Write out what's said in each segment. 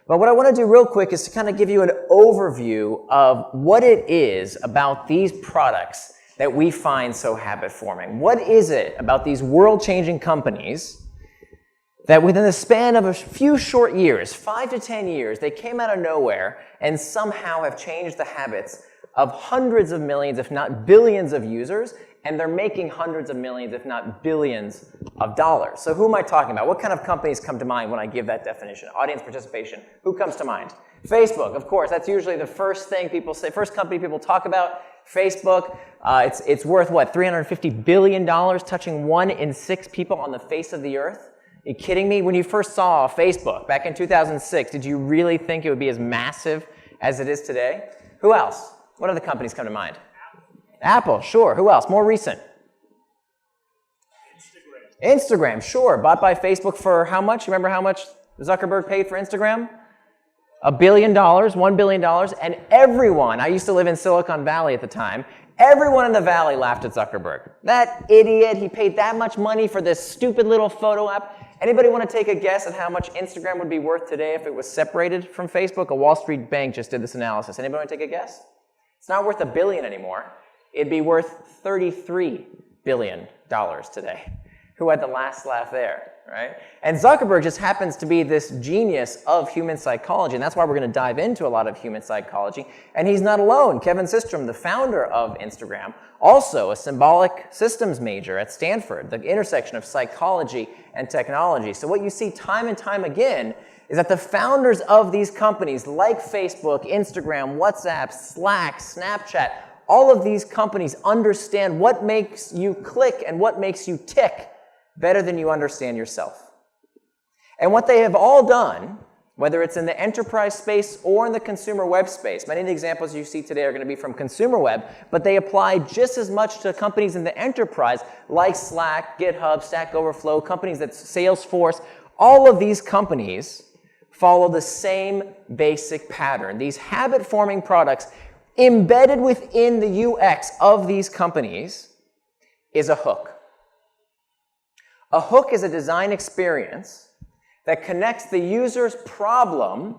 But what I want to do real quick is to kind of give you an overview of what it is about these products that we find so habit-forming. What is it about these world-changing companies that within the span of a few short years, 5 to 10 years, they came out of nowhere and somehow have changed the habits of hundreds of millions, if not billions of users, and they're making hundreds of millions, if not billions of dollars. So who am I talking about? What kind of companies come to mind when I give that definition? Audience participation. Who comes to mind? Facebook, of course. That's usually the first thing people say, first company people talk about. Facebook, it's worth what, $350 billion, touching 1 in 6 people on the face of the earth? Are you kidding me? When you first saw Facebook back in 2006, did you really think it would be as massive as it is today? Who else? What other companies come to mind? Apple, sure. Who else? More recent? Instagram, sure. Bought by Facebook for how much? You remember how much Zuckerberg paid for Instagram? $1 billion, $1 billion. And everyone, I used to live in Silicon Valley at the time, everyone in the valley laughed at Zuckerberg. That idiot, he paid that much money for this stupid little photo app. Anybody want to take a guess at how much Instagram would be worth today if it was separated from Facebook? A Wall Street bank just did this analysis. Anybody want to take a guess? It's not worth $1 billion anymore. It'd be worth $33 billion today. Who had the last laugh there, right? And Zuckerberg just happens to be this genius of human psychology, and that's why we're going to dive into a lot of human psychology. And he's not alone. Kevin Systrom, the founder of Instagram, also a symbolic systems major at Stanford, the intersection of psychology and technology. So what you see time and time again is that the founders of these companies like Facebook, Instagram, WhatsApp, Slack, Snapchat, all of these companies understand what makes you click and what makes you tick better than you understand yourself. And what they have all done, whether it's in the enterprise space or in the consumer web space, many of the examples you see today are going to be from consumer web, but they apply just as much to companies in the enterprise like Slack, GitHub, Stack Overflow, companies that Salesforce. All of these companies follow the same basic pattern. These habit-forming products embedded within the UX of these companies is a hook. A hook is a design experience that connects the user's problem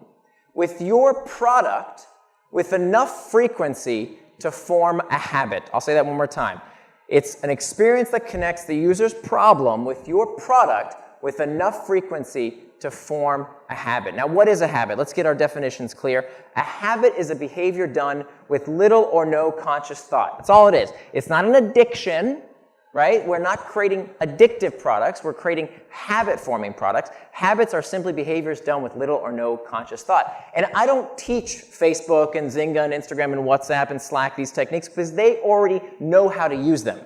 with your product with enough frequency to form a habit. I'll say that one more time. It's an experience that connects the user's problem with your product with enough frequency to form a habit. Now, what is a habit? Let's get our definitions clear. A habit is a behavior done with little or no conscious thought. That's all it is. It's not an addiction, right? We're not creating addictive products. We're creating habit-forming products. Habits are simply behaviors done with little or no conscious thought. And I don't teach Facebook and Zynga and Instagram and WhatsApp and Slack these techniques because they already know how to use them.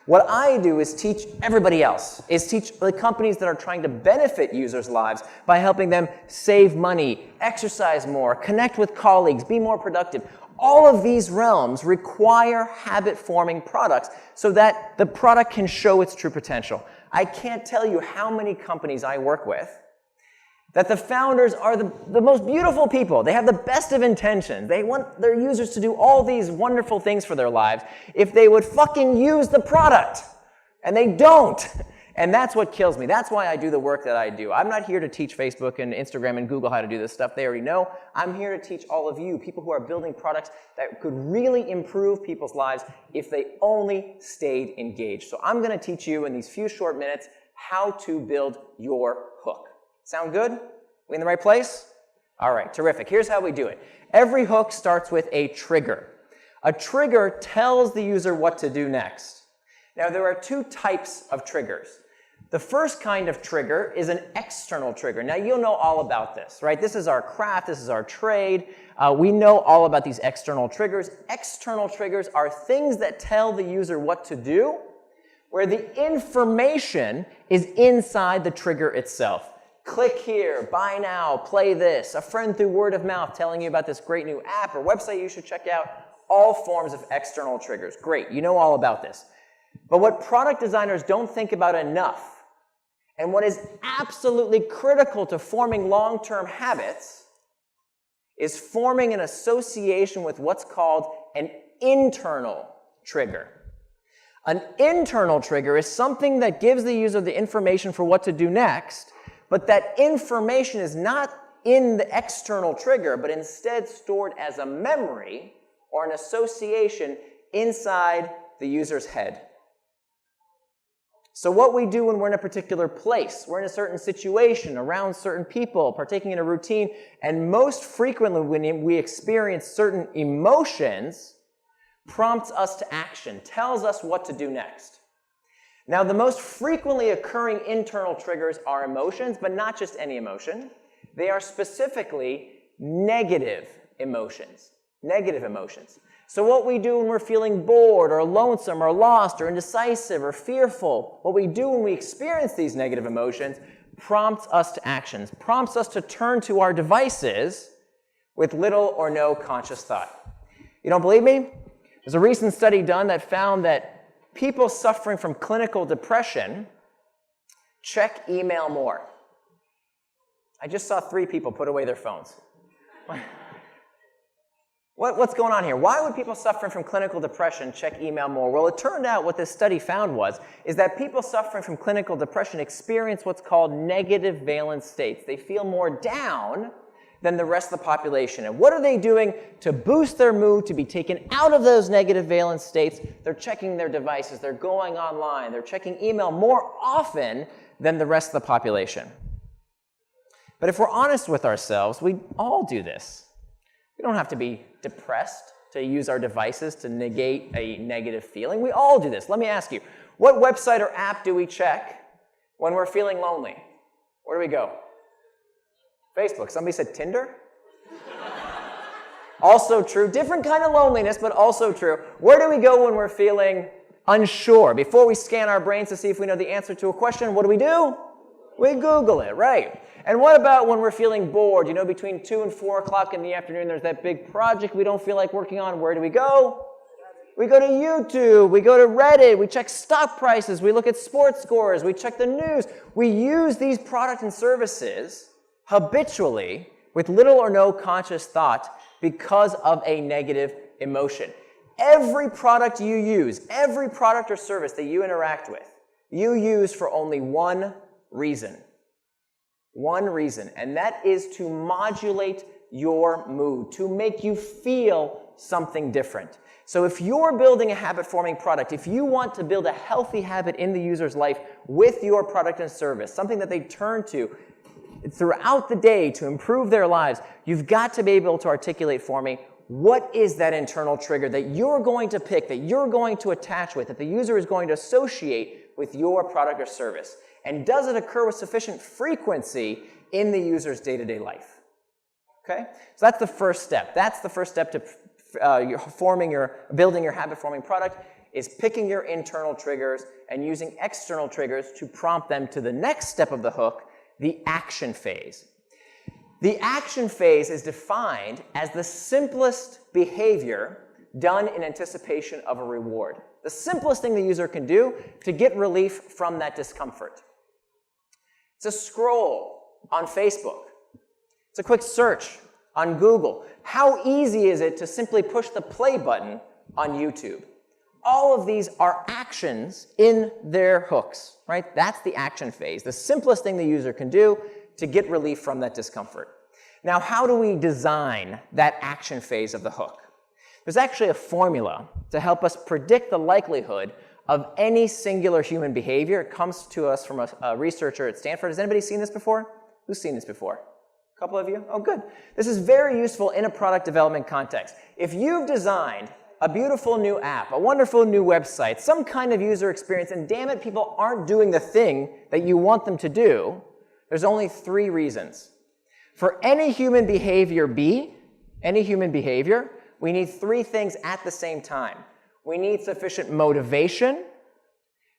What I do is teach everybody else, is teach the companies that are trying to benefit users' lives by helping them save money, exercise more, connect with colleagues, be more productive. All of these realms require habit-forming products so that the product can show its true potential. I can't tell you how many companies I work with that the founders are the most beautiful people. They have the best of intentions. They want their users to do all these wonderful things for their lives if they would fucking use the product. And they don't. And that's what kills me. That's why I do the work that I do. I'm not here to teach Facebook and Instagram and Google how to do this stuff. They already know. I'm here to teach all of you, people who are building products that could really improve people's lives if they only stayed engaged. So I'm going to teach you in these few short minutes how to build your hook. Sound good? We in the right place? All right, terrific. Here's how we do it. Every hook starts with a trigger. A trigger tells the user what to do next. Now, there are 2 types of triggers. The first kind of trigger is an external trigger. Now, you'll know all about this, right? This is our craft. This is our trade. We know all about these external triggers. External triggers are things that tell the user what to do, where the information is inside the trigger itself. Click here, buy now, play this, a friend through word of mouth telling you about this great new app or website you should check out. All forms of external triggers. Great, you know all about this. But what product designers don't think about enough, and what is absolutely critical to forming long-term habits, is forming an association with what's called an internal trigger. An internal trigger is something that gives the user the information for what to do next, but that information is not in the external trigger, but instead stored as a memory or an association inside the user's head. So what we do when we're in a particular place, we're in a certain situation, around certain people, partaking in a routine, and most frequently when we experience certain emotions, prompts us to action, tells us what to do next. Now, the most frequently occurring internal triggers are emotions, but not just any emotion. They are specifically negative emotions. Negative emotions. So what we do when we're feeling bored or lonesome or lost or indecisive or fearful, what we do when we experience these negative emotions prompts us to actions, prompts us to turn to our devices with little or no conscious thought. You don't believe me? There's a recent study done that found that people suffering from clinical depression check email more. I just saw 3 people put away their phones. What's going on here? Why would people suffering from clinical depression check email more? Well, it turned out what this study found is that people suffering from clinical depression experience what's called negative valence states. They feel more down than the rest of the population. And what are they doing to boost their mood, to be taken out of those negative valence states? They're checking their devices. They're going online. They're checking email more often than the rest of the population. But if we're honest with ourselves, we all do this. We don't have to be depressed to use our devices to negate a negative feeling. We all do this. Let me ask you, what website or app do we check when we're feeling lonely? Where do we go? Facebook. Somebody said Tinder? Also true. Different kind of loneliness, but also true. Where do we go when we're feeling unsure? Before we scan our brains to see if we know the answer to a question, what do? We Google it, right? And what about when we're feeling bored? You know, between 2 and 4 o'clock in the afternoon, there's that big project we don't feel like working on. Where do we go? We go to YouTube. We go to Reddit. We check stock prices. We look at sports scores. We check the news. We use these products and services habitually with little or no conscious thought because of a negative emotion. Every product you use, every product or service that you interact with, you use for only one reason. One reason, and that is to modulate your mood, to make you feel something different. So if you're building a habit-forming product, if you want to build a healthy habit in the user's life with your product and service, something that they turn to throughout the day to improve their lives, you've got to be able to articulate for me what is that internal trigger that you're going to pick, that you're going to attach with, that the user is going to associate with your product or service. And does it occur with sufficient frequency in the user's day-to-day life? Okay? So that's the first step. That's the first step to building your habit-forming product, is picking your internal triggers and using external triggers to prompt them to the next step of the hook, the action phase. The action phase is defined as the simplest behavior done in anticipation of a reward. The simplest thing the user can do to get relief from that discomfort. It's a scroll on Facebook. It's a quick search on Google. How easy is it to simply push the play button on YouTube? All of these are actions in their hooks, right? That's the action phase, the simplest thing the user can do to get relief from that discomfort. Now, how do we design that action phase of the hook? There's actually a formula to help us predict the likelihood of any singular human behavior. It comes to us from a researcher at Stanford. Has anybody seen this before? Who's seen this before? A couple of you? Oh, good. This is very useful in a product development context. If you've designed a beautiful new app, a wonderful new website, some kind of user experience, and damn it, people aren't doing the thing that you want them to do, there's only 3 reasons. For any human behavior we need 3 things at the same time. We need sufficient motivation,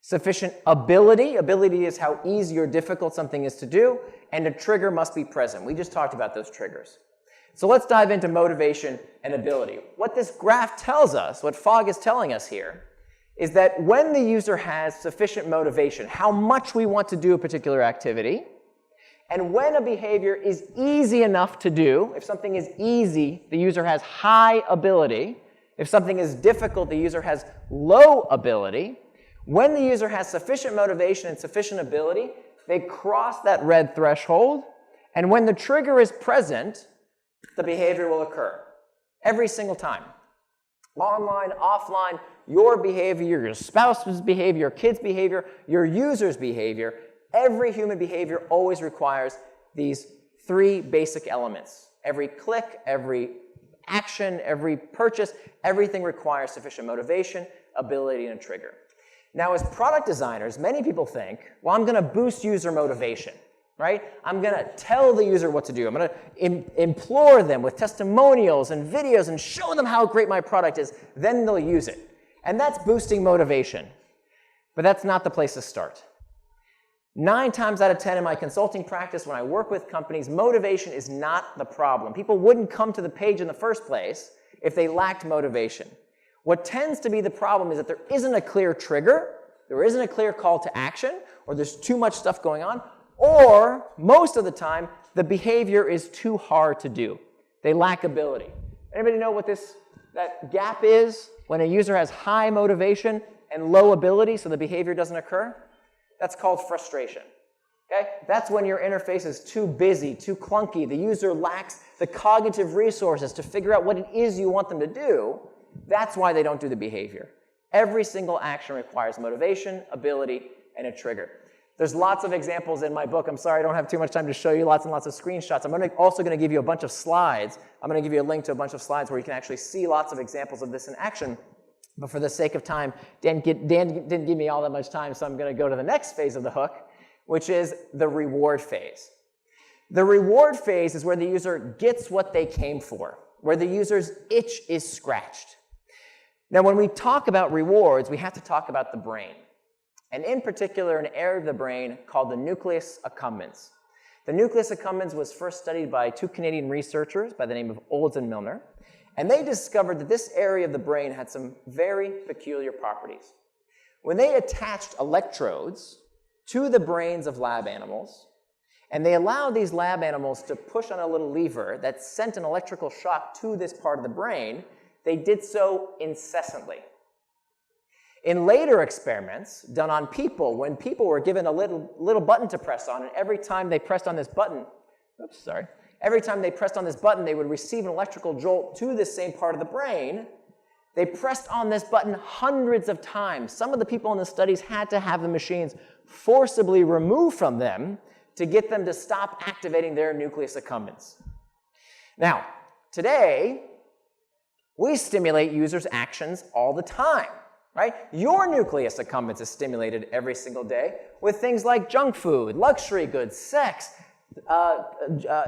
sufficient ability. Ability is how easy or difficult something is to do, and a trigger must be present. We just talked about those triggers. So let's dive into motivation and ability. What this graph tells us, what Fogg is telling us here, is that when the user has sufficient motivation, how much we want to do a particular activity, and when a behavior is easy enough to do, if something is easy, the user has high ability. If something is difficult, the user has low ability. When the user has sufficient motivation and sufficient ability, they cross that red threshold, And when the trigger is present, the behavior will occur every single time. Online, offline, your behavior, your spouse's behavior, your kid's behavior, your user's behavior, every human behavior always requires these three basic elements. Every click, every action, every purchase, everything requires sufficient motivation, ability, and a trigger. Now, as product designers, many people think, well, I'm going to boost user motivation, right? I'm going to tell the user what to do. I'm going to implore them with testimonials and videos and show them how great my product is. Then they'll use it. And that's boosting motivation. But that's not the place to start. 9 times out of 10 in my consulting practice, when I work with companies, motivation is not the problem. People wouldn't come to the page in the first place if they lacked motivation. What tends to be the problem is that there isn't a clear trigger, there isn't a clear call to action, or there's too much stuff going on, or most of the time, the behavior is too hard to do. They lack ability. Anybody know what that gap is when a user has high motivation and low ability so the behavior doesn't occur? That's called frustration. Okay? That's when your interface is too busy, too clunky. The user lacks the cognitive resources to figure out what it is you want them to do. That's why they don't do the behavior. Every single action requires motivation, ability, and a trigger. There's lots of examples in my book. I'm sorry I don't have too much time to show you lots and lots of screenshots. I'm also going to give you a bunch of slides. I'm going to give you a link to a bunch of slides where you can actually see lots of examples of this in action. But for the sake of time, Dan didn't give me all that much time, so I'm going to go to the next phase of the hook, which is the reward phase. The reward phase is where the user gets what they came for, where the user's itch is scratched. Now, when we talk about rewards, we have to talk about the brain, and in particular, an area of the brain called the nucleus accumbens. The nucleus accumbens was first studied by 2 Canadian researchers by the name of Oved and Milner, and they discovered that this area of the brain had some very peculiar properties. When they attached electrodes to the brains of lab animals, and they allowed these lab animals to push on a little lever that sent an electrical shock to this part of the brain, they did so incessantly. In later experiments done on people, when people were given a little button to press on, and every time they pressed on this button, every time they pressed on this button, they would receive an electrical jolt to this same part of the brain. They pressed on this button hundreds of times. Some of the people in the studies had to have the machines forcibly removed from them to get them to stop activating their nucleus accumbens. Now, today, we stimulate users' actions all the time, right? Your nucleus accumbens is stimulated every single day with things like junk food, luxury goods, sex,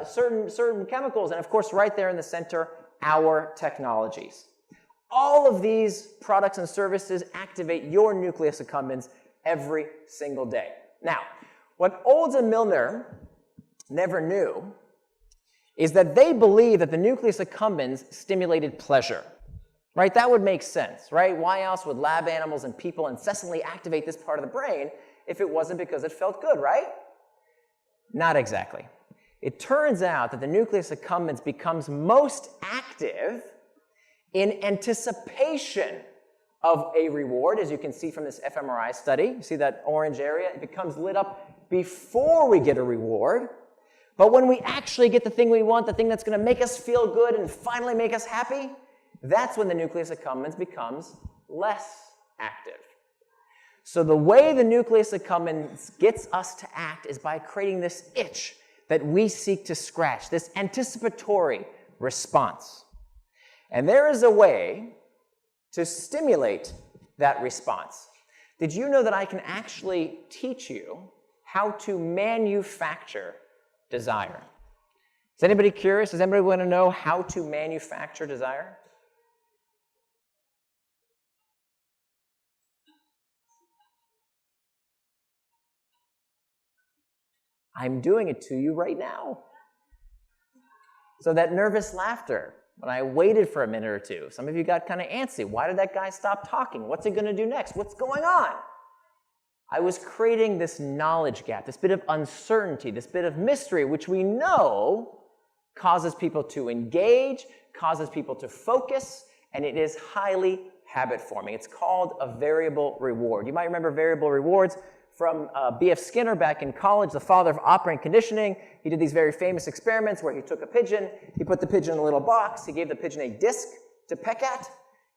certain chemicals, and of course, right there in the center, our technologies. All of these products and services activate your nucleus accumbens every single day. Now, what Oved and Milner never knew is that they believed that the nucleus accumbens stimulated pleasure, right? That would make sense, right? Why else would lab animals and people incessantly activate this part of the brain if it wasn't because it felt good, right? Not exactly. It turns out that the nucleus accumbens becomes most active in anticipation of a reward, as you can see from this fMRI study. You see that orange area? It becomes lit up before we get a reward. But when we actually get the thing we want, the thing that's going to make us feel good and finally make us happy, that's when the nucleus accumbens becomes less active. So the way the nucleus accumbens gets us to act is by creating this itch that we seek to scratch, this anticipatory response. And there is a way to stimulate that response. Did you know that I can actually teach you how to manufacture desire? Is anybody curious? Does anybody want to know how to manufacture desire? I'm doing it to you right now. So that nervous laughter, when I waited for a minute or two, some of you got kind of antsy. Why did that guy stop talking? What's he going to do next? What's going on? I was creating this knowledge gap, this bit of uncertainty, this bit of mystery, which we know causes people to engage, causes people to focus, and it is highly habit-forming. It's called a variable reward. You might remember variable rewards from B.F. Skinner back in college, the father of operant conditioning. He did these very famous experiments where he took a pigeon, he put the pigeon in a little box, he gave the pigeon a disc to peck at,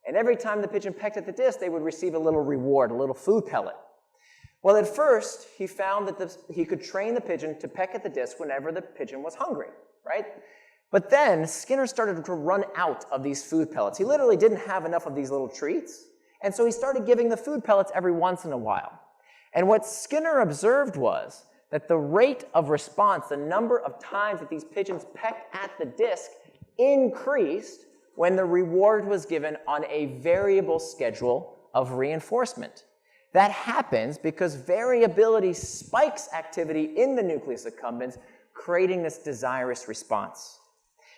and every time the pigeon pecked at the disc, they would receive a little reward, a little food pellet. Well, at first, he found that he could train the pigeon to peck at the disc whenever the pigeon was hungry, right? But then Skinner started to run out of these food pellets. He literally didn't have enough of these little treats, and so he started giving the food pellets every once in a while. And what Skinner observed was that the rate of response, the number of times that these pigeons pecked at the disc, increased when the reward was given on a variable schedule of reinforcement. That happens because variability spikes activity in the nucleus accumbens, creating this desirous response.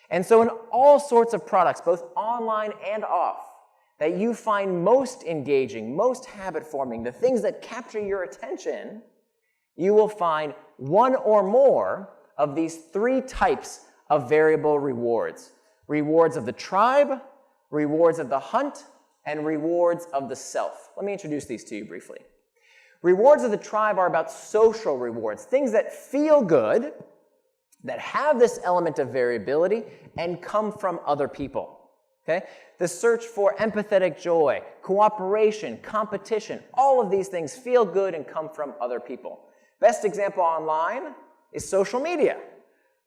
And so in all sorts of products, both online and off, that you find most engaging, most habit-forming, the things that capture your attention, you will find one or more of these three types of variable rewards. Rewards of the tribe, rewards of the hunt, and rewards of the self. Let me introduce these to you briefly. Rewards of the tribe are about social rewards, things that feel good, that have this element of variability, and come from other people. Okay? The search for empathetic joy, cooperation, competition, all of these things feel good and come from other people. Best example online is social media,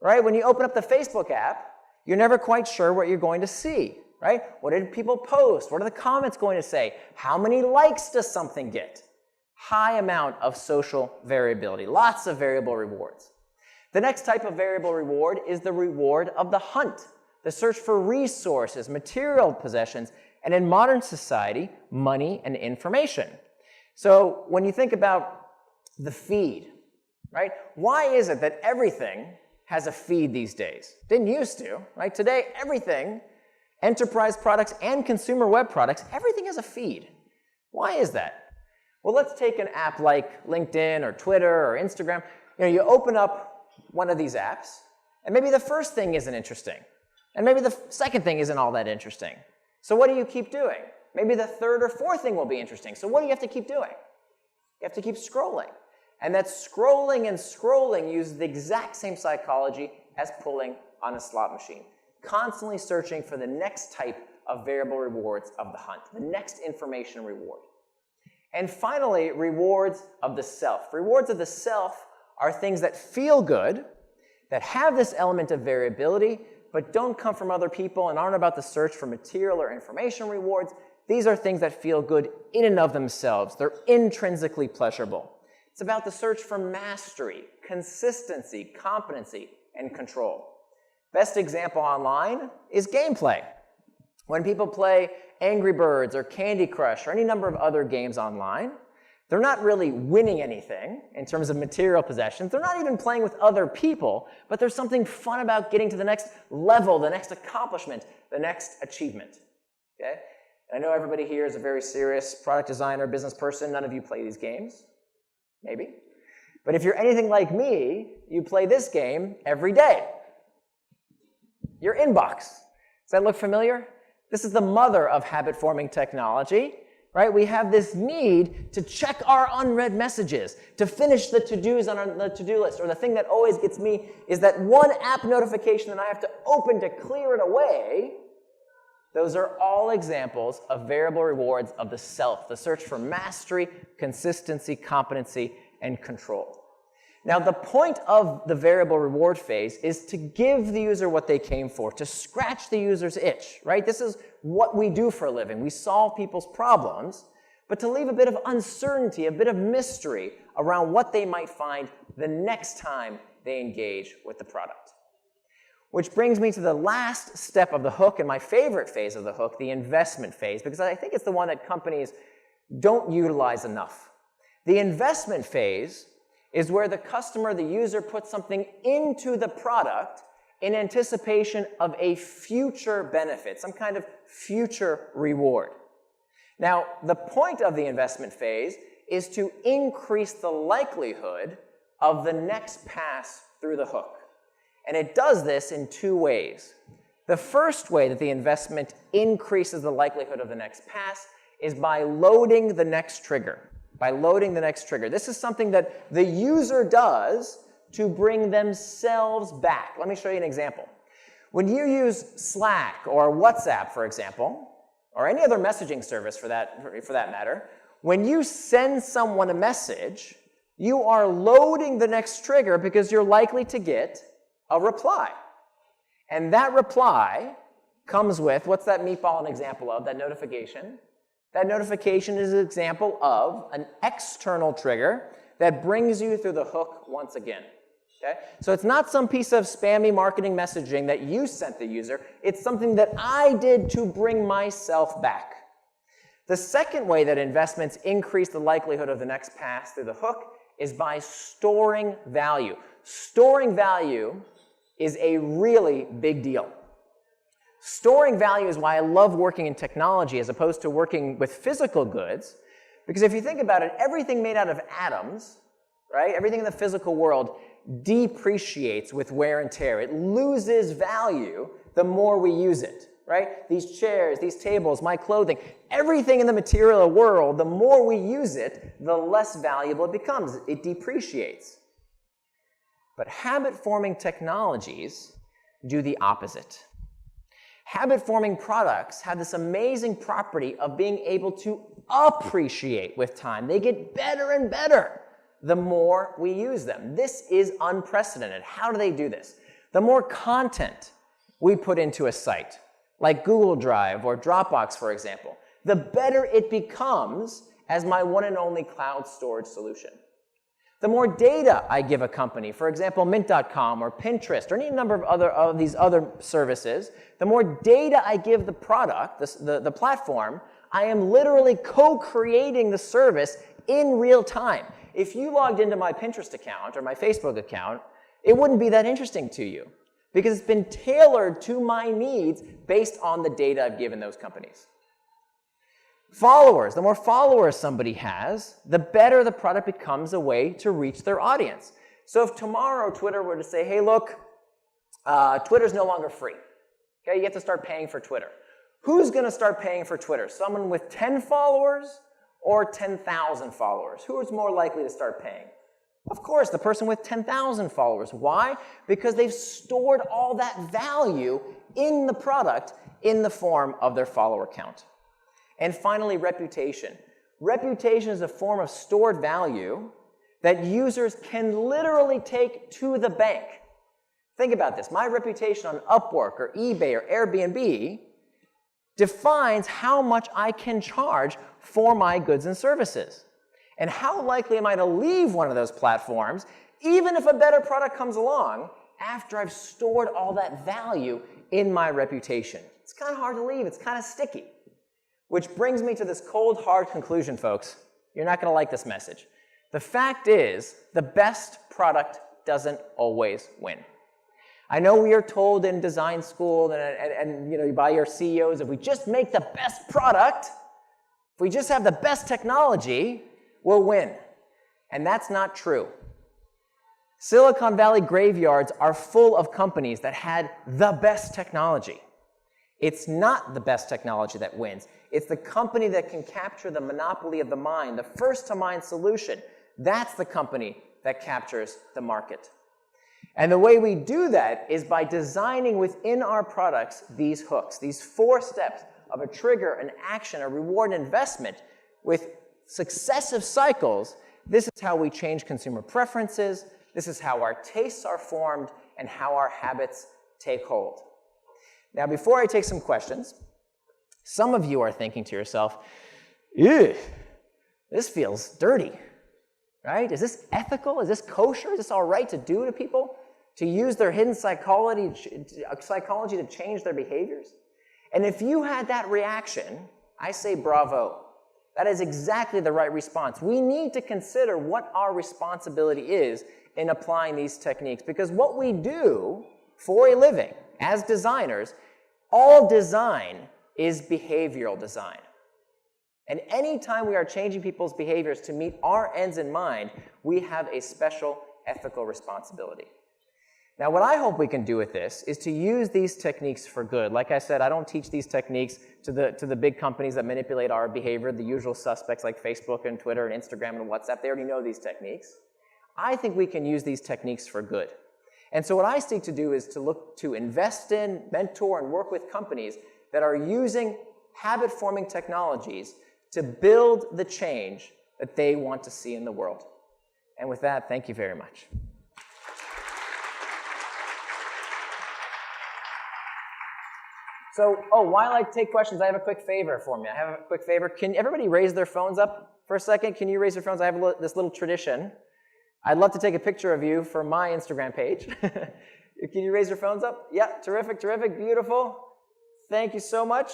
right? When you open up the Facebook app, you're never quite sure what you're going to see, right? What did people post? What are the comments going to say? How many likes does something get? High amount of social variability, lots of variable rewards. The next type of variable reward is the reward of the hunt. The search for resources, material possessions, and in modern society, money and information. So when you think about the feed, right? Why is it that everything has a feed these days? Didn't used to, right? Today, everything, enterprise products and consumer web products, everything has a feed. Why is that? Well, let's take an app like LinkedIn or Twitter or Instagram. You open up one of these apps, and maybe the first thing isn't interesting. And maybe the second thing isn't all that interesting. So what do you keep doing? Maybe the third or fourth thing will be interesting. So what do you have to keep doing? You have to keep scrolling. And that scrolling and scrolling uses the exact same psychology as pulling on a slot machine. Constantly searching for the next type of variable rewards of the hunt, the next information reward. And finally, rewards of the self. Rewards of the self are things that feel good, that have this element of variability, but don't come from other people and aren't about the search for material or information rewards. These are things that feel good in and of themselves. They're intrinsically pleasurable. It's about the search for mastery, consistency, competency, and control. Best example online is gameplay. When people play Angry Birds or Candy Crush or any number of other games online, they're not really winning anything in terms of material possessions. They're not even playing with other people, but there's something fun about getting to the next level, the next accomplishment, the next achievement. Okay? And I know everybody here is a very serious product designer, business person. None of you play these games. Maybe. But if you're anything like me, you play this game every day. Your inbox. Does that look familiar? This is the mother of habit-forming technology. Right? We have this need to check our unread messages, to finish the to-dos on the to-do list, or the thing that always gets me is that one app notification that I have to open to clear it away. Those are all examples of variable rewards of the self, the search for mastery, consistency, competency, and control. Now, the point of the variable reward phase is to give the user what they came for, to scratch the user's itch, right? This is what we do for a living. We solve people's problems, but to leave a bit of uncertainty, a bit of mystery around what they might find the next time they engage with the product. Which brings me to the last step of the hook and my favorite phase of the hook, the investment phase, because I think it's the one that companies don't utilize enough. The investment phase is where the customer, the user, puts something into the product in anticipation of a future benefit, some kind of future reward. Now, the point of the investment phase is to increase the likelihood of the next pass through the hook. And it does this in two ways. The first way that the investment increases the likelihood of the next pass is by loading the next trigger. by loading the next trigger. This is something that the user does to bring themselves back. Let me show you an example. When you use Slack or WhatsApp, for example, or any other messaging service for that matter, when you send someone a message, you are loading the next trigger because you're likely to get a reply. And that reply comes with, what's that meatball an example of, that notification? That notification is an example of an external trigger that brings you through the hook once again. Okay? So it's not some piece of spammy marketing messaging that you sent the user. It's something that I did to bring myself back. The second way that investments increase the likelihood of the next pass through the hook is by storing value. Storing value is a really big deal. Storing value is why I love working in technology as opposed to working with physical goods, because if you think about it, everything made out of atoms, right? Everything in the physical world depreciates with wear and tear. It loses value the more we use it, right? These chairs, these tables, my clothing, everything in the material world, the more we use it, the less valuable it becomes. It depreciates. But habit-forming technologies do the opposite. Habit-forming products have this amazing property of being able to appreciate with time. They get better and better the more we use them. This is unprecedented. How do they do this? The more content we put into a site, like Google Drive or Dropbox, for example, the better it becomes as my one and only cloud storage solution. The more data I give a company, for example, Mint.com or Pinterest or any number of these other services, the more data I give the product, the platform, I am literally co-creating the service in real time. If you logged into my Pinterest account or my Facebook account, it wouldn't be that interesting to you because it's been tailored to my needs based on the data I've given those companies. Followers. The more followers somebody has, the better the product becomes a way to reach their audience. So if tomorrow Twitter were to say, hey, look, Twitter's no longer free. Okay, you have to start paying for Twitter. Who's going to start paying for Twitter? Someone with 10 followers or 10,000 followers? Who is more likely to start paying? Of course, the person with 10,000 followers. Why? Because they've stored all that value in the product in the form of their follower count. And finally, reputation. Reputation is a form of stored value that users can literally take to the bank. Think about this. My reputation on Upwork or eBay or Airbnb defines how much I can charge for my goods and services. And how likely am I to leave one of those platforms, even if a better product comes along, after I've stored all that value in my reputation? It's kind of hard to leave. It's kind of sticky. Which brings me to this cold, hard conclusion, folks. You're not going to like this message. The fact is, the best product doesn't always win. I know we are told in design school and you know, by your CEOs, if we just make the best product, if we just have the best technology, we'll win. And that's not true. Silicon Valley graveyards are full of companies that had the best technology. It's not the best technology that wins. It's the company that can capture the monopoly of the mind, the first-to-mind solution. That's the company that captures the market. And the way we do that is by designing within our products these hooks, these 4 steps of a trigger, an action, a reward, and investment with successive cycles. This is how we change consumer preferences. This is how our tastes are formed and how our habits take hold. Now, before I take some questions, some of you are thinking to yourself, ew, this feels dirty, right? Is this ethical? Is this kosher? Is this all right to do to people? To use their hidden psychology to change their behaviors? And if you had that reaction, I say bravo. That is exactly the right response. We need to consider what our responsibility is in applying these techniques, because what we do for a living as designers, all design is behavioral design. And anytime we are changing people's behaviors to meet our ends in mind, we have a special ethical responsibility. Now, what I hope we can do with this is to use these techniques for good. Like I said, I don't teach these techniques to the big companies that manipulate our behavior, the usual suspects like Facebook and Twitter and Instagram and WhatsApp. They already know these techniques. I think we can use these techniques for good. And so what I seek to do is to look to invest in, mentor, and work with companies that are using habit-forming technologies to build the change that they want to see in the world. And with that, thank you very much. So, while I take questions, I have a quick favor for me. I have a quick favor. Can everybody raise their phones up for a second? Can you raise your phones? I have this little tradition. I'd love to take a picture of you for my Instagram page. Can you raise your phones up? Yeah, terrific, terrific, beautiful. Thank you so much.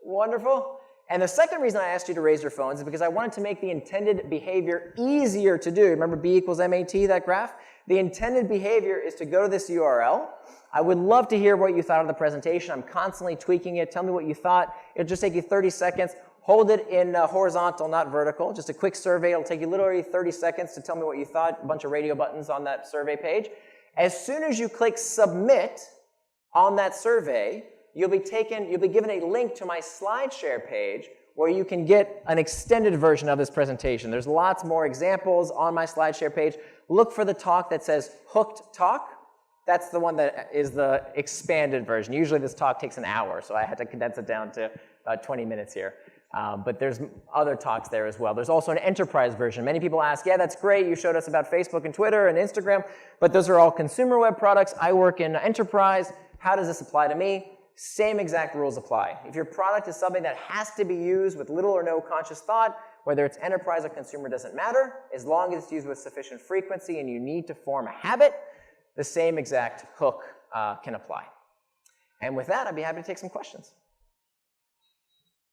Wonderful. And the second reason I asked you to raise your phones is because I wanted to make the intended behavior easier to do. Remember B equals MAT, that graph? The intended behavior is to go to this URL. I would love to hear what you thought of the presentation. I'm constantly tweaking it. Tell me what you thought. It'll just take you 30 seconds. Hold it in horizontal, not vertical. Just a quick survey. It'll take you literally 30 seconds to tell me what you thought. A bunch of radio buttons on that survey page. As soon as you click submit on that survey, you'll be given a link to my SlideShare page where you can get an extended version of this presentation. There's lots more examples on my SlideShare page. Look for the talk that says Hooked Talk. That's the one that is the expanded version. Usually this talk takes an hour, so I had to condense it down to about 20 minutes here. But there's other talks there as well. There's also an enterprise version. Many people ask, yeah, that's great. You showed us about Facebook and Twitter and Instagram, but those are all consumer web products. I work in enterprise. How does this apply to me? Same exact rules apply. If your product is something that has to be used with little or no conscious thought, whether it's enterprise or consumer doesn't matter, as long as it's used with sufficient frequency and you need to form a habit, the same exact hook can apply. And with that, I'd be happy to take some questions.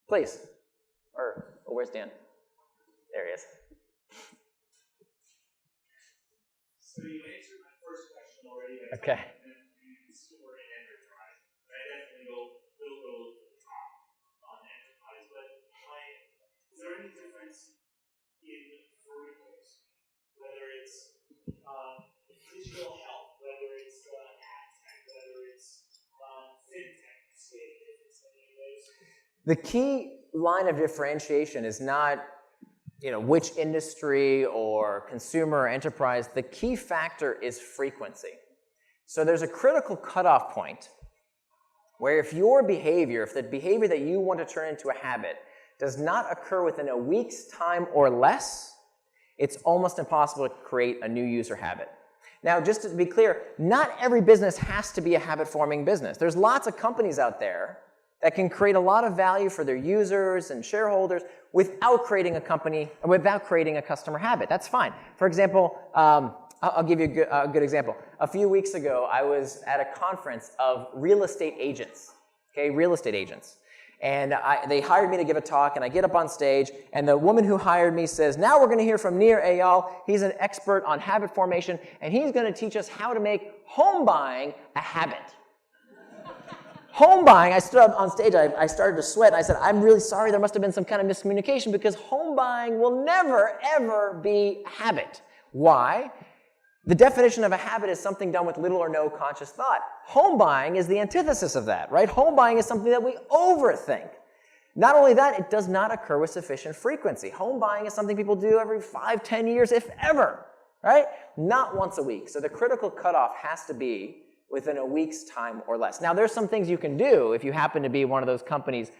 Please. Where's Dan? There he is. So you answered my first question already. Okay. Consumer and enterprise. I definitely will go top on enterprise, but is there any difference in verticals? Whether it's digital health, whether it's ad tech, whether it's fintech, see any difference in any of those? The key line of differentiation is not, which industry or consumer or enterprise. The key factor is frequency. So there's a critical cutoff point where if the behavior that you want to turn into a habit does not occur within a week's time or less, it's almost impossible to create a new user habit. Now, just to be clear, not every business has to be a habit-forming business. There's lots of companies out there that can create a lot of value for their users and shareholders without creating a customer habit. That's fine. For example, I'll give you a good example. A few weeks ago, I was at a conference of real estate agents, real estate agents. And they hired me to give a talk, and I get up on stage, and the woman who hired me says, now we're going to hear from Nir Eyal. He's an expert on habit formation, and he's going to teach us how to make home buying a habit. Home buying, I stood up on stage, I started to sweat, and I said, I'm really sorry, there must have been some kind of miscommunication because home buying will never, ever be a habit. Why? The definition of a habit is something done with little or no conscious thought. Home buying is the antithesis of that, right? Home buying is something that we overthink. Not only that, it does not occur with sufficient frequency. Home buying is something people do every 5, 10 years, if ever, right? Not once a week. So the critical cutoff has to be within a week's time or less. Now, there's some things you can do if you happen to be one of those companies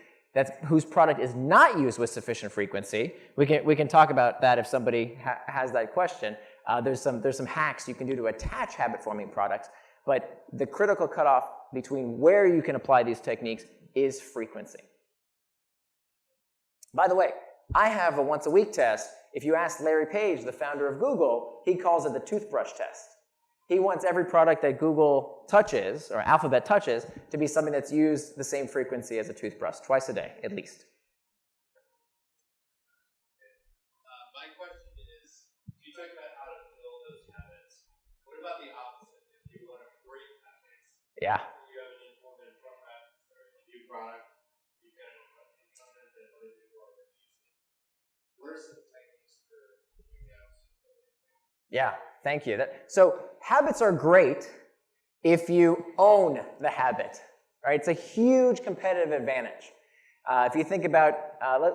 whose product is not used with sufficient frequency. We can talk about that if somebody has that question. There's some hacks you can do to attach habit-forming products, but the critical cutoff between where you can apply these techniques is frequency. By the way, I have a once-a-week test. If you ask Larry Page, the founder of Google, he calls it the toothbrush test. He wants every product that Google touches, or Alphabet touches, to be something that's used the same frequency as a toothbrush, twice a day, at least. My question is, you talk about how to build those habits. What about the opposite? If you want to break habits, yeah. You have an implement product or a new product, you can implement that other people are using. What are some techniques for doing that? Yeah, thank you. So habits are great if you own the habit, right? It's a huge competitive advantage. If you think about,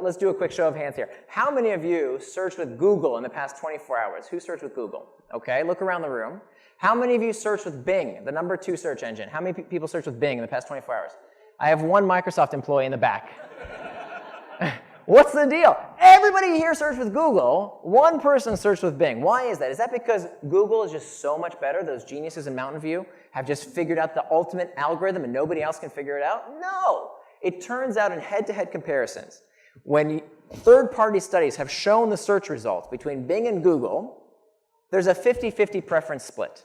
let's do a quick show of hands here. How many of you searched with Google in the past 24 hours? Who searched with Google? Okay, look around the room. How many of you searched with Bing, the number 2 search engine? How many people searched with Bing in the past 24 hours? I have one Microsoft employee in the back. What's the deal? Everybody here searched with Google. One person searched with Bing. Why is that? Is that because Google is just so much better? Those geniuses in Mountain View have just figured out the ultimate algorithm and nobody else can figure it out? No. It turns out in head-to-head comparisons, when third-party studies have shown the search results between Bing and Google, there's a 50-50 preference split.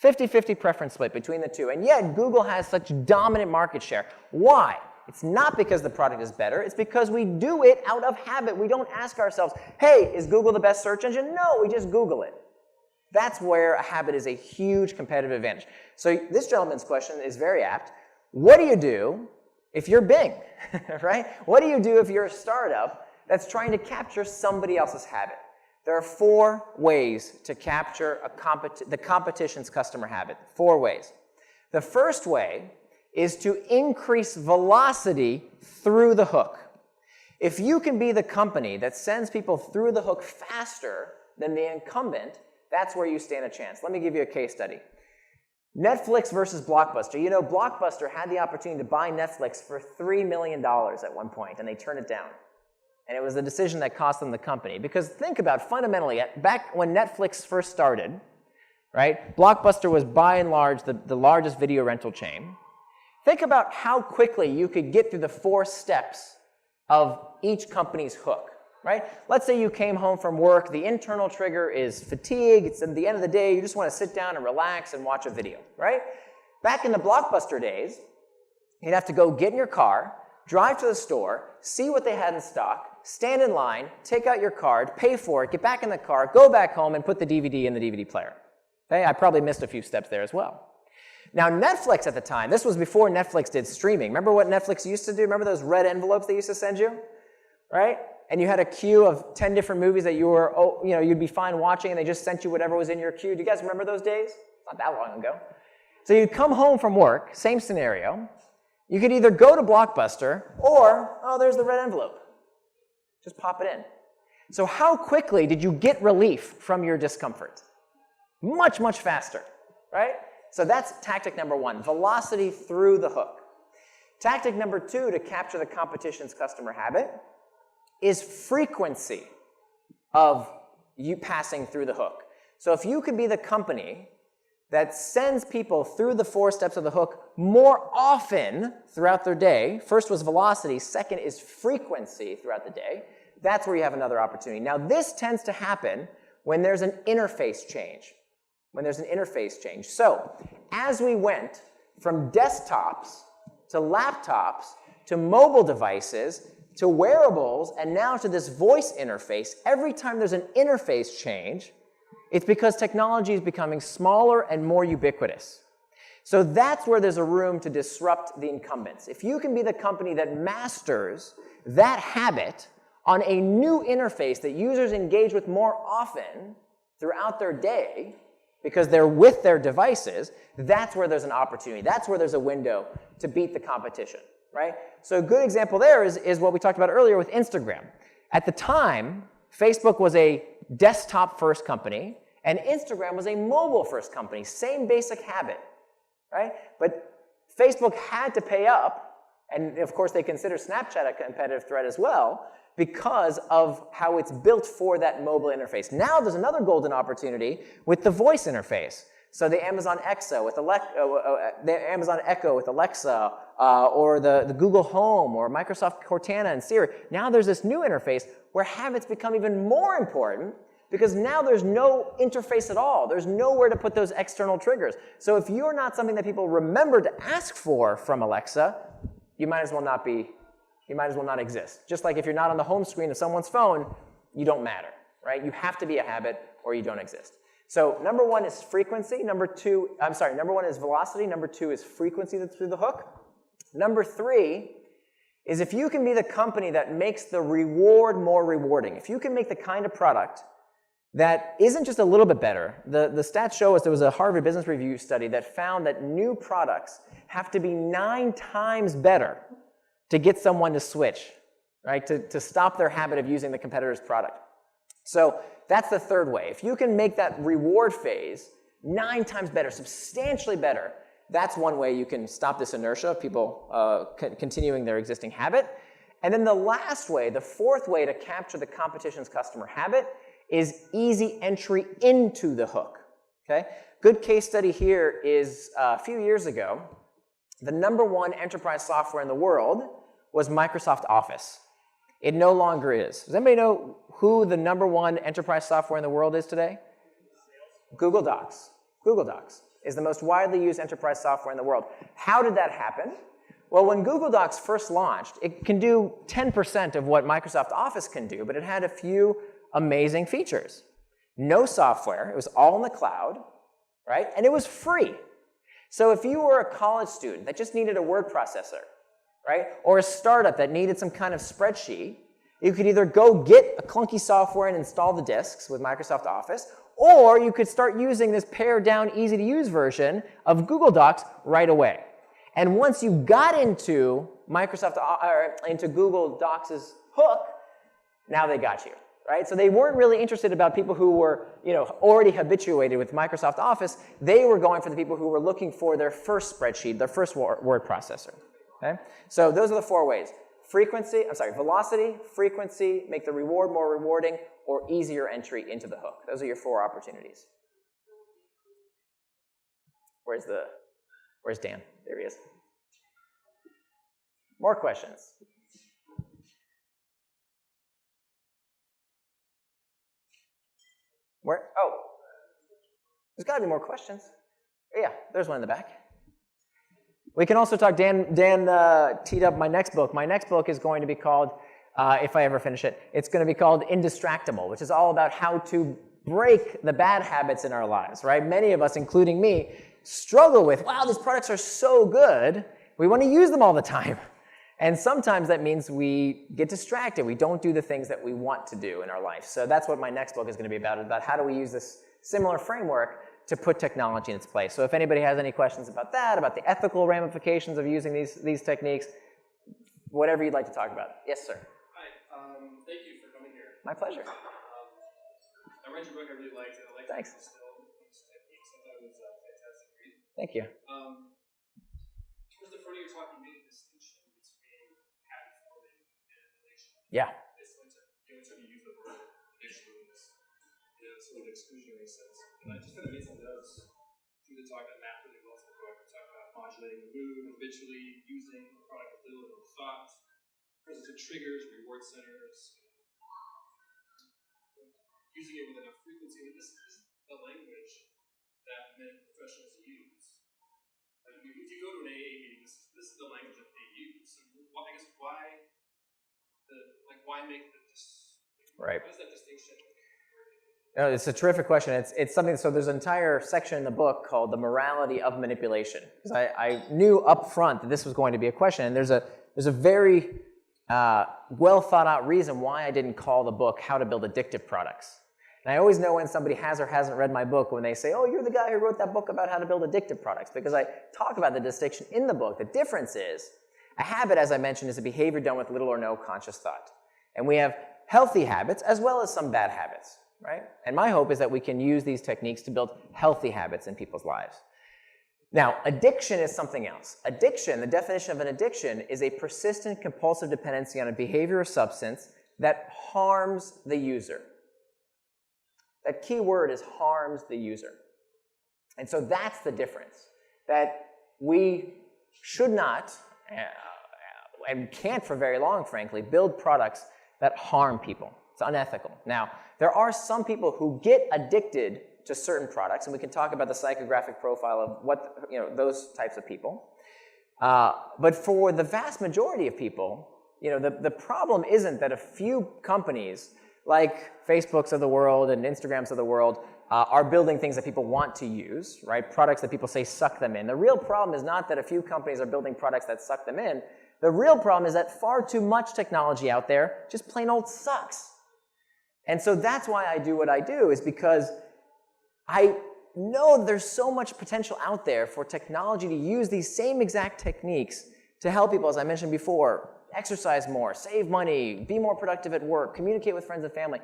50-50 preference split between the two. And yet, Google has such dominant market share. Why? It's not because the product is better. It's because we do it out of habit. We don't ask ourselves, hey, is Google the best search engine? No, we just Google it. That's where a habit is a huge competitive advantage. So this gentleman's question is very apt. What do you do if you're Bing, right? What do you do if you're a startup that's trying to capture somebody else's habit? There are 4 ways to capture the competition's customer habit. 4 ways. The first way is to increase velocity through the hook. If you can be the company that sends people through the hook faster than the incumbent, that's where you stand a chance. Let me give you a case study. Netflix versus Blockbuster. You know, Blockbuster had the opportunity to buy Netflix for $3 million at one point, and they turned it down. And it was a decision that cost them the company. Because think about, fundamentally, back when Netflix first started, right, Blockbuster was by and large the largest video rental chain. Think about how quickly you could get through the 4 steps of each company's hook, right? Let's say you came home from work, the internal trigger is fatigue, it's at the end of the day, you just want to sit down and relax and watch a video, right? Back in the Blockbuster days, you'd have to go get in your car, drive to the store, see what they had in stock, stand in line, take out your card, pay for it, get back in the car, go back home, and put the DVD in the DVD player. Okay? I probably missed a few steps there as well. Now, Netflix at the time, this was before Netflix did streaming. Remember what Netflix used to do? Remember those red envelopes they used to send you? Right? And you had a queue of 10 different movies that you'd be fine watching, and they just sent you whatever was in your queue. Do you guys remember those days? Not that long ago. So you'd come home from work, same scenario. You could either go to Blockbuster or, oh, there's the red envelope. Just pop it in. So how quickly did you get relief from your discomfort? Much, much faster, right? So that's tactic number 1, velocity through the hook. Tactic number 2 to capture the competition's customer habit is frequency of you passing through the hook. So if you could be the company that sends people through the 4 steps of the hook more often throughout their day, first was velocity, second is frequency throughout the day, that's where you have another opportunity. Now this tends to happen when there's an interface change. So as we went from desktops to laptops to mobile devices to wearables and now to this voice interface, every time there's an interface change, it's because technology is becoming smaller and more ubiquitous. So that's where there's a room to disrupt the incumbents. If you can be the company that masters that habit on a new interface that users engage with more often throughout their day, because they're with their devices, that's where there's an opportunity. That's where there's a window to beat the competition, right? So a good example there is what we talked about earlier with Instagram. At the time, Facebook was a desktop-first company, and Instagram was a mobile-first company. Same basic habit, right? But Facebook had to pay up, and of course they consider Snapchat a competitive threat as well, because of how it's built for that mobile interface. Now there's another golden opportunity with the voice interface. So the Amazon Echo with Alexa, or the Google Home, or Microsoft Cortana and Siri. Now there's this new interface where habits become even more important because now there's no interface at all. There's nowhere to put those external triggers. So if you're not something that people remember to ask for from Alexa, you might as well not exist. Just like if you're not on the home screen of someone's phone, you don't matter, right? You have to be a habit or you don't exist. So number 1 is frequency. Number 1 is velocity. Number 2 is frequency through the hook. Number 3 is if you can be the company that makes the reward more rewarding. If you can make the kind of product that isn't just a little bit better. The stats show us there was a Harvard Business Review study that found that new products have to be 9 times better to get someone to switch, right? To stop their habit of using the competitor's product. So that's the third way. If you can make that reward phase 9 times better, substantially better, that's one way you can stop this inertia of people continuing their existing habit. And then the last way, the fourth way to capture the competition's customer habit is easy entry into the hook, okay? Good case study here is a few years ago, the #1 enterprise software in the world was Microsoft Office. It no longer is. Does anybody know who the #1 enterprise software in the world is today? Google Docs. Google Docs is the most widely used enterprise software in the world. How did that happen? Well, when Google Docs first launched, it can do 10% of what Microsoft Office can do, but it had a few amazing features. No software, it was all in the cloud, right? And it was free. So if you were a college student that just needed a word processor, right? Or a startup that needed some kind of spreadsheet, you could either go get a clunky software and install the disks with Microsoft Office, or you could start using this pared down, easy to use version of Google Docs right away. And once you got into into Google Docs' hook, now they got you. Right? So they weren't really interested about people who were, already habituated with Microsoft Office. They were going for the people who were looking for their first spreadsheet, their first word processor. Okay? So those are the 4 ways. Velocity, frequency, make the reward more rewarding, or easier entry into the hook. Those are your 4 opportunities. Where's Dan? There he is. More questions? Where? Oh, there's got to be more questions. Yeah, there's one in the back. We can also talk, Dan teed up my next book. My next book is going to be called, if I ever finish it, it's going to be called Indistractable, which is all about how to break the bad habits in our lives, right? Many of us, including me, struggle with, wow, these products are so good, we want to use them all the time. And sometimes that means we get distracted. We don't do the things that we want to do in our life. So that's what my next book is going to be about how do we use this similar framework to put technology in its place. So if anybody has any questions about that, about the ethical ramifications of using these techniques, whatever you'd like to talk about. Yes, sir. Hi. Thank you for coming here. My pleasure. I read your book. I really liked it. I liked Thanks. these techniques. I thought it was a fantastic read. Thank you. Towards the front of your talk, you made a distinction between habit forming and addiction. Yeah. It's like you use the word addiction in this sort of exclusionary sense. And I just kind of made some notes through the talk that Matt really well in the book. We talk about modulating the mood, habitually using the product with little thought, present to triggers, reward centers, using it with enough frequency. I mean, this is the language that many professionals use. I mean, if you go to an AA meeting, this is the language that they use. So why make this? Right. Why is that distinction? No, it's a terrific question. It's something. So there's an entire section in the book called "The Morality of Manipulation," because I knew up front that this was going to be a question, and there's a very well thought out reason why I didn't call the book "How to Build Addictive Products." And I always know when somebody has or hasn't read my book when they say, "Oh, you're the guy who wrote that book about how to build addictive products," because I talk about the distinction in the book. The difference is a habit, as I mentioned, is a behavior done with little or no conscious thought, and we have healthy habits as well as some bad habits. Right? And my hope is that we can use these techniques to build healthy habits in people's lives. Now, addiction is something else. Addiction, the definition of an addiction, is a persistent compulsive dependency on a behavior or substance that harms the user. That key word is harms the user. And so that's the difference. That we should not, and can't for very long, frankly, build products that harm people. It's unethical. Now, there are some people who get addicted to certain products, and we can talk about the psychographic profile of what those types of people. But for the vast majority of people, the problem isn't that a few companies like Facebooks of the world and Instagrams of the world are building things that people want to use, right? Products that people say suck them in. The real problem is not that a few companies are building products that suck them in. The real problem is that far too much technology out there just plain old sucks. And so that's why I do what I do, is because I know there's so much potential out there for technology to use these same exact techniques to help people, as I mentioned before, exercise more, save money, be more productive at work, communicate with friends and family.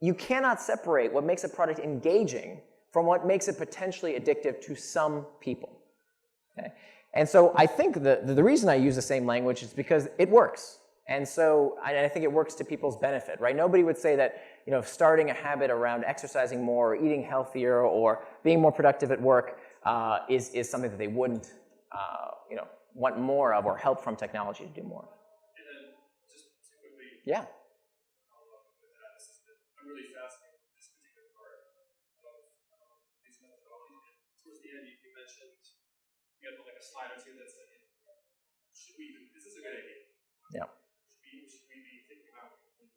You cannot separate what makes a product engaging from what makes it potentially addictive to some people. Okay? And so I think the reason I use the same language is because it works. And so I think it works to people's benefit, right? Nobody would say that, you know, starting a habit around exercising more, or eating healthier, or being more productive at work is something that they wouldn't, you know, want more of or help from technology to do more. And then just quickly, Yeah. follow up with that. I'm really fascinated with this particular part of these methodologies. And towards the end, you mentioned you had like a slide or two that said, is this a good idea? Yeah. Should we be thinking about these?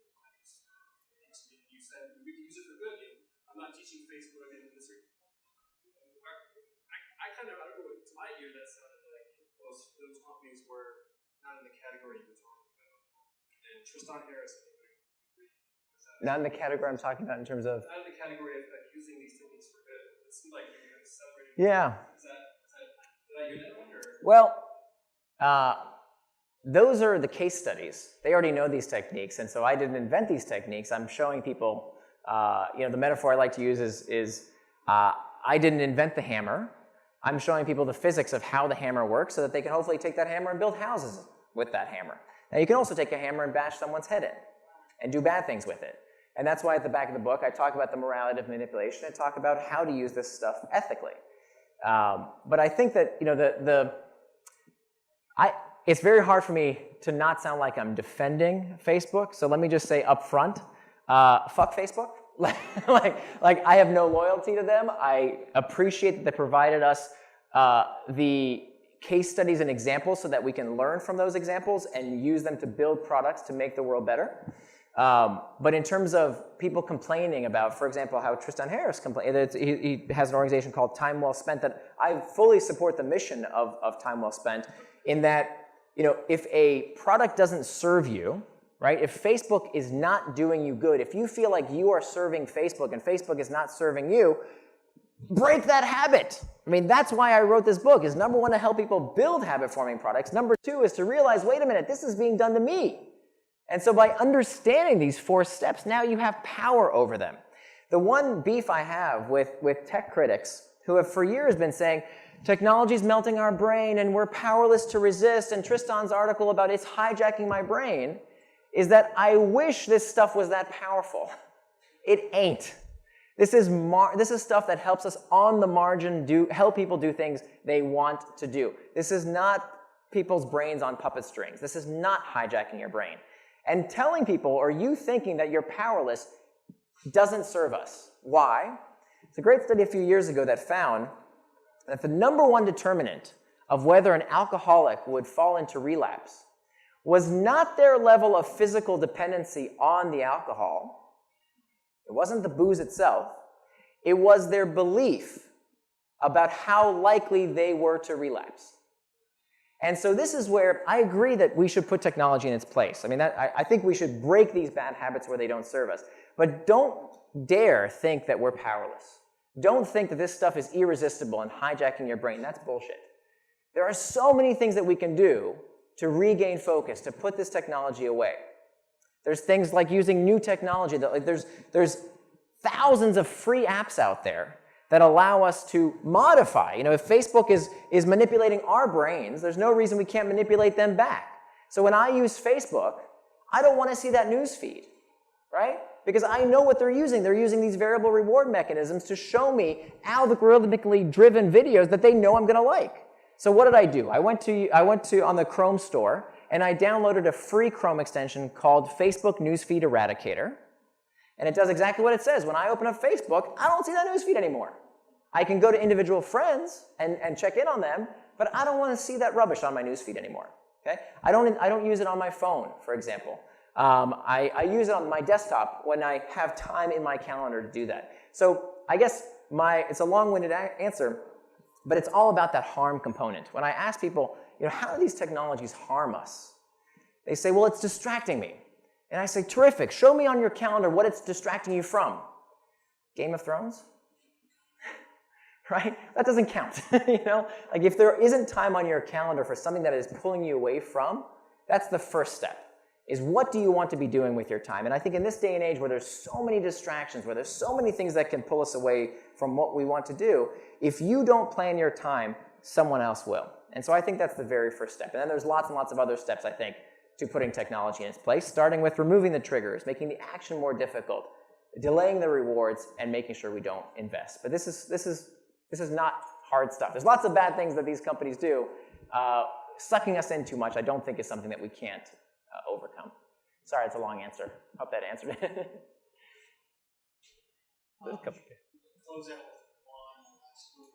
You said we can use it for good. I'm not teaching Facebook and this. I kind of, I don't know, to my ear that sounded like those companies were not in the category you were talking about. And Tristan Harris, Not in the category I'm talking about in terms of... Not in the category of using these techniques for good. It seemed like you were separating. Yeah. Did I hear that one? Well, those are the case studies. They already know these techniques, and so I didn't invent these techniques. I'm showing people, you know, the metaphor I like to use is I didn't invent the hammer. I'm showing people the physics of how the hammer works so that they can hopefully take that hammer and build houses with that hammer. Now, you can also take a hammer and bash someone's head in and do bad things with it. And that's why at the back of the book, I talk about the morality of manipulation and talk about how to use this stuff ethically. But I think that, you know, it's very hard for me to not sound like I'm defending Facebook. So let me just say up front, fuck Facebook. like I have no loyalty to them. I appreciate that they provided us the case studies and examples so that we can learn from those examples and use them to build products to make the world better. But in terms of people complaining about, for example, how Tristan Harris complained, he has an organization called Time Well Spent, that I fully support the mission of Time Well Spent, in that, you know, if a product doesn't serve you, right? If Facebook is not doing you good, if you feel like you are serving Facebook and Facebook is not serving you, break that habit. I mean, that's why I wrote this book, is number one, to help people build habit-forming products. Number two is to realize, wait a minute, this is being done to me. And so by understanding these 4 steps, now you have power over them. The one beef I have with tech critics who have for years been saying, technology's melting our brain and we're powerless to resist, and Tristan's article about it's hijacking my brain, is that I wish this stuff was that powerful. It ain't. This is stuff that helps us on the margin help people do things they want to do. This is not people's brains on puppet strings. This is not hijacking your brain. And telling people, or you thinking that you're powerless, doesn't serve us. Why? It's a great study a few years ago that found that the number one determinant of whether an alcoholic would fall into relapse was not their level of physical dependency on the alcohol. It wasn't the booze itself. It was their belief about how likely they were to relapse. And so this is where I agree that we should put technology in its place. I mean, I think we should break these bad habits where they don't serve us. But don't dare think that we're powerless. Don't think that this stuff is irresistible and hijacking your brain. That's bullshit. There are so many things that we can do to regain focus, to put this technology away. There's things like using new technology. There's thousands of free apps out there that allow us to modify. You know, if Facebook is manipulating our brains, there's no reason we can't manipulate them back. So when I use Facebook, I don't want to see that news feed, right? Because I know what they're using. They're using these variable reward mechanisms to show me algorithmically driven videos that they know I'm going to like. So what did I do? I went to on the Chrome store, and I downloaded a free Chrome extension called Facebook Newsfeed Eradicator. And it does exactly what it says. When I open up Facebook, I don't see that newsfeed anymore. I can go to individual friends and check in on them, but I don't want to see that rubbish on my newsfeed anymore. Okay? I don't use it on my phone, for example. I use it on my desktop when I have time in my calendar to do that. So I guess it's a long-winded answer, but it's all about that harm component. When I ask people, you know, how do these technologies harm us? They say, well, it's distracting me. And I say, terrific, show me on your calendar what it's distracting you from. Game of Thrones? Right? That doesn't count. Like if there isn't time on your calendar for something that is pulling you away from, that's the first step, is what do you want to be doing with your time? And I think in this day and age where there's so many distractions, where there's so many things that can pull us away from what we want to do, if you don't plan your time, someone else will. And so I think that's the very first step. And then there's lots and lots of other steps, I think, to putting technology in its place, starting with removing the triggers, making the action more difficult, delaying the rewards, and making sure we don't invest. But this is not hard stuff. There's lots of bad things that these companies do. Sucking us in too much, I don't think is something that we can't overcome. Sorry, it's a long answer. Hope that answered it. Close out on school.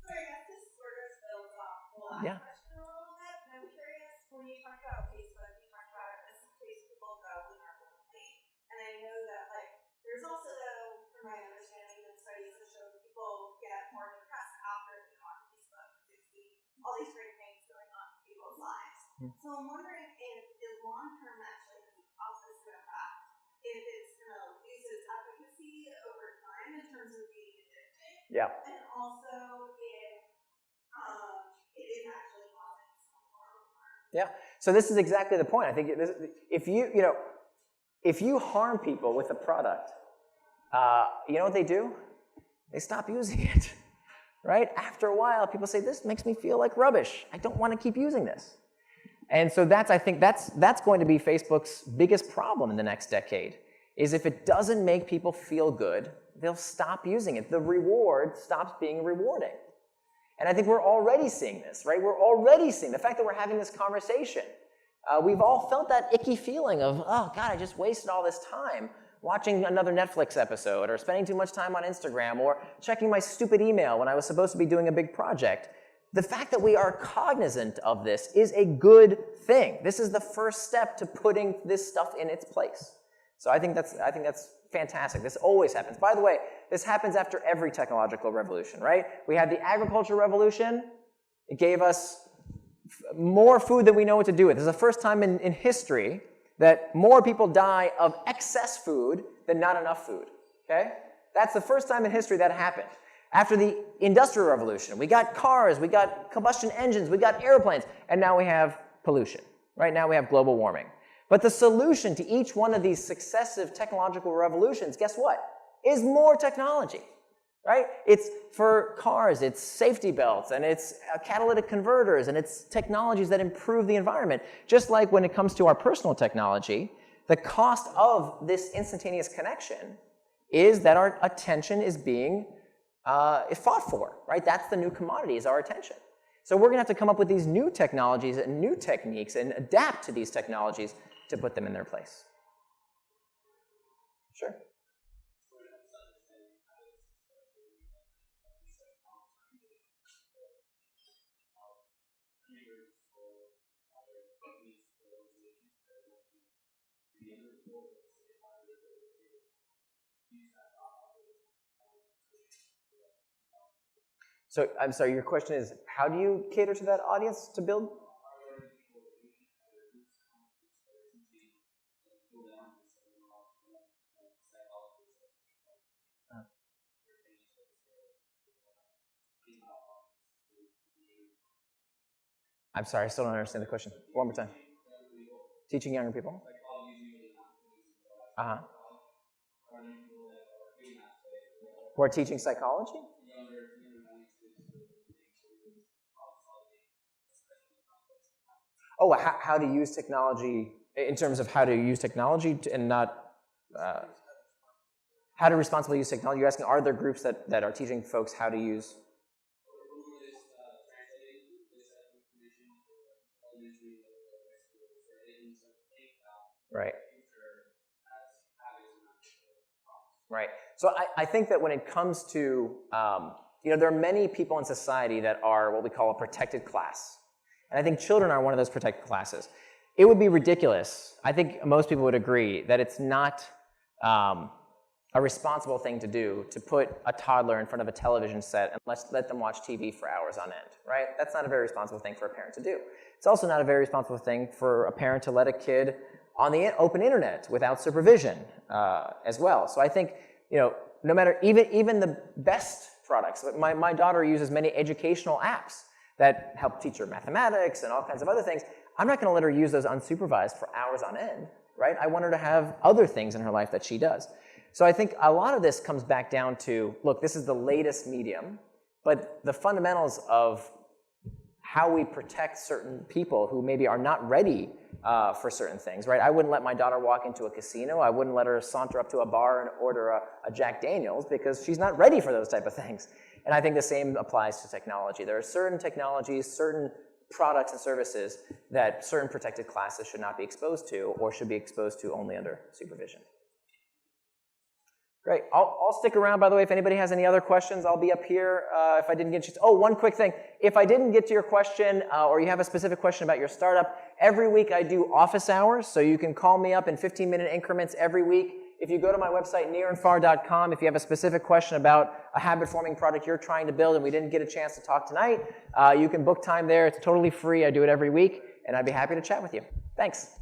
So I guess this sort of builds off the last question a little bit. And I'm curious, when you talk about Facebook, you talk about it as a place people go when they're lonely. And I know that, like, there's also, though, from my understanding, that studies that show people get more depressed after being on Facebook. They see all these great things going on in people's lives. So I'm wondering if the long term actually has the opposite effect. If it's going to lose its efficacy over time in terms of being addicted. Yeah. And also if it is actually causing some harm. Yeah. So this is exactly the point. I think if you harm people with a product, you know what they do? They stop using it, right? After a while, people say, this makes me feel like rubbish. I don't want to keep using this. And so I think that's going to be Facebook's biggest problem in the next decade, is if it doesn't make people feel good, they'll stop using it. The reward stops being rewarding. And I think we're already seeing this, right? We're already seeing the fact that we're having this conversation. We've all felt that icky feeling of, oh, God, I just wasted all this time watching another Netflix episode, or spending too much time on Instagram, or checking my stupid email when I was supposed to be doing a big project. The fact that we are cognizant of this is a good thing. This is the first step to putting this stuff in its place. So I think that's fantastic. This always happens. By the way, this happens after every technological revolution, right? We had the agricultural revolution. It gave us more food than we know what to do with. This is the first time in history that more people die of excess food than not enough food, okay? That's the first time in history that happened. After the Industrial Revolution, we got cars, we got combustion engines, we got airplanes, and now we have pollution. Right now we have global warming. But the solution to each one of these successive technological revolutions, guess what? Is more technology, right? It's for cars, it's safety belts, and it's catalytic converters, and it's technologies that improve the environment. Just like when it comes to our personal technology, the cost of this instantaneous connection is that our attention is being fought for, right? That's the new commodity, is our attention. So we're going to have to come up with these new technologies and new techniques and adapt to these technologies to put them in their place. Sure. So, I'm sorry, your question is, how do you cater to that audience to build? I'm sorry, I still don't understand the question. One more time. Teaching younger people? Uh-huh. Who are teaching psychology? Oh, how to use technology, in terms of how to use technology and not, how to responsibly use technology. You're asking, are there groups that are teaching folks how to use? Right. Right. So I think that when it comes to, there are many people in society that are what we call a protected class. And I think children are one of those protected classes. It would be ridiculous, I think most people would agree, that it's not a responsible thing to do to put a toddler in front of a television set and let them watch TV for hours on end, right? That's not a very responsible thing for a parent to do. It's also not a very responsible thing for a parent to let a kid on the open internet without supervision as well. So I think, no matter even the best products, my daughter uses many educational apps that help teach her mathematics and all kinds of other things. I'm not going to let her use those unsupervised for hours on end, right? I want her to have other things in her life that she does. So I think a lot of this comes back down to, look, this is the latest medium, but the fundamentals of how we protect certain people who maybe are not ready for certain things, right? I wouldn't let my daughter walk into a casino. I wouldn't let her saunter up to a bar and order a Jack Daniels because she's not ready for those type of things. And I think the same applies to technology. There are certain technologies, certain products and services that certain protected classes should not be exposed to or should be exposed to only under supervision. Great. I'll stick around, by the way. If anybody has any other questions, I'll be up here if I didn't get you. Oh, one quick thing. If I didn't get to your question or you have a specific question about your startup, every week I do office hours, so you can call me up in 15-minute increments every week. If you go to my website, nirandfar.com, if you have a specific question about a habit-forming product you're trying to build and we didn't get a chance to talk tonight, you can book time there. It's totally free. I do it every week, and I'd be happy to chat with you. Thanks.